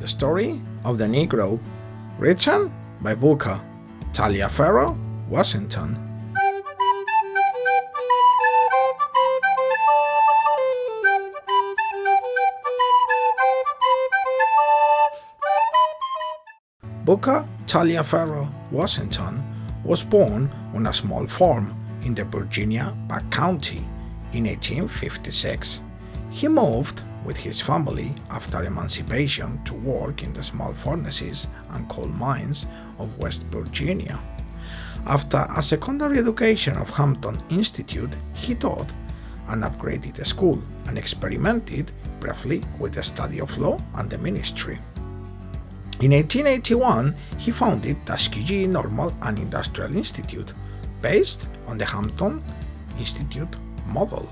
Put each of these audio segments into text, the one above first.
The Story of the Negro, written by Bois, Taliaferro, Washington. Bois Taliaferro, Washington, was born on a small farm in the Virginia County in 1856. He moved with his family after emancipation to work in the small furnaces and coal mines of West Virginia. After a secondary education of Hampton Institute, he taught an upgraded school and experimented briefly with the study of law and the ministry. In 1881, he founded Tuskegee Normal and Industrial Institute, based on the Hampton Institute model.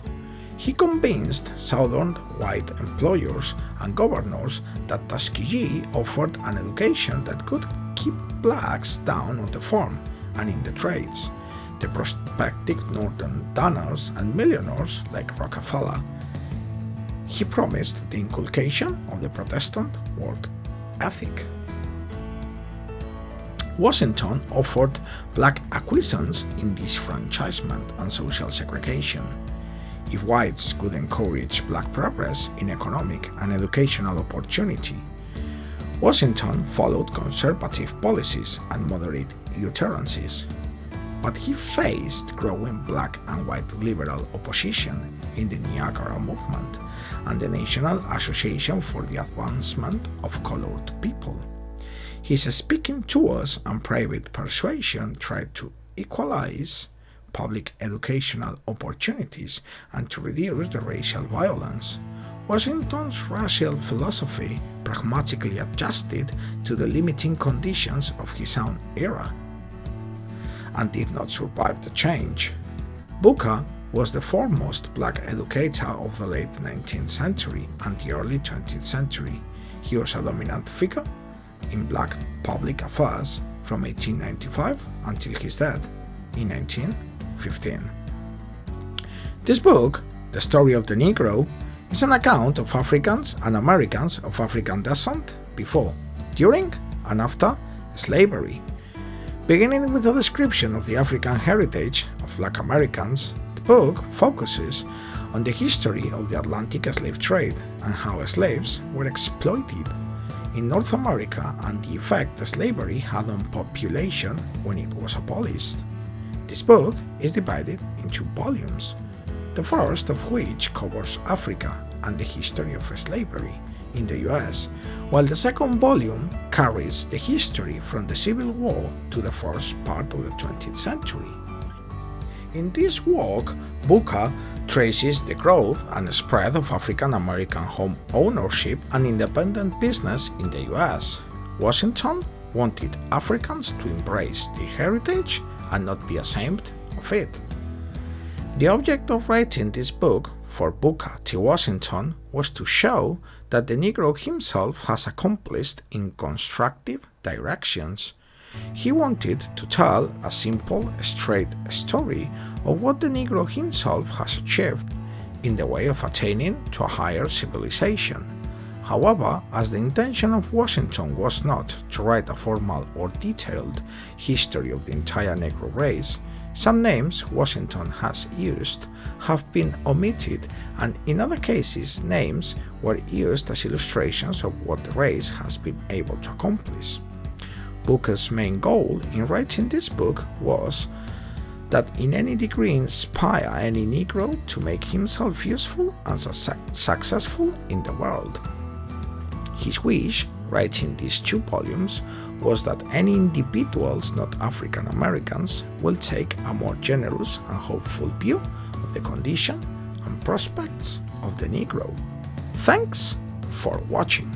He convinced Southern white employers and governors that Tuskegee offered an education that could keep blacks down on the farm and in the trades. The prospective Northern donors and millionaires like Rockefeller. He promised the inculcation of the Protestant work ethic. Washington offered black acquiescence in disfranchisement and social segregation. If whites could encourage black progress in economic and educational opportunity, Washington followed conservative policies and moderate utterances. But he faced growing black and white liberal opposition in the Niagara Movement and the National Association for the Advancement of Colored People. His speaking tours and private persuasion tried to equalize public educational opportunities and to reduce the racial violence. Washington's racial philosophy pragmatically adjusted to the limiting conditions of his own era and did not survive the change. Bois was the foremost black educator of the late 19th century and the early 20th century. He was a dominant figure in black public affairs from 1895 until his death in 1915. This book, The Story of the Negro, is an account of Africans and Americans of African descent before, during, and after slavery. Beginning with a description of the African heritage of black Americans, the book focuses on the history of the Atlantic slave trade and how slaves were exploited in North America and the effect slavery had on population when it was abolished. This book is divided in 2 volumes, the first of which covers Africa and the history of slavery in the US, while the second volume carries the history from the Civil War to the first part of the 20th century. In this work, Bois traces the growth and spread of African American home ownership and independent business in the US. Washington wanted Africans to embrace their heritage and not be ashamed of it. The object of writing this book for Booker T. Washington was to show that the Negro himself has accomplished in constructive directions. He wanted to tell a simple, straight story of what the Negro himself has achieved in the way of attaining to a higher civilization. However, as the intention of Washington was not to write a formal or detailed history of the entire Negro race, some names Washington has used have been omitted, and in other cases names were used as illustrations of what the race has been able to accomplish. Booker's main goal in writing this book was that in any degree inspire any Negro to make himself useful and successful in the world. His wish, writing these 2 volumes, was that any individuals not African Americans will take a more generous and hopeful view of the condition and prospects of the Negro. Thanks for watching.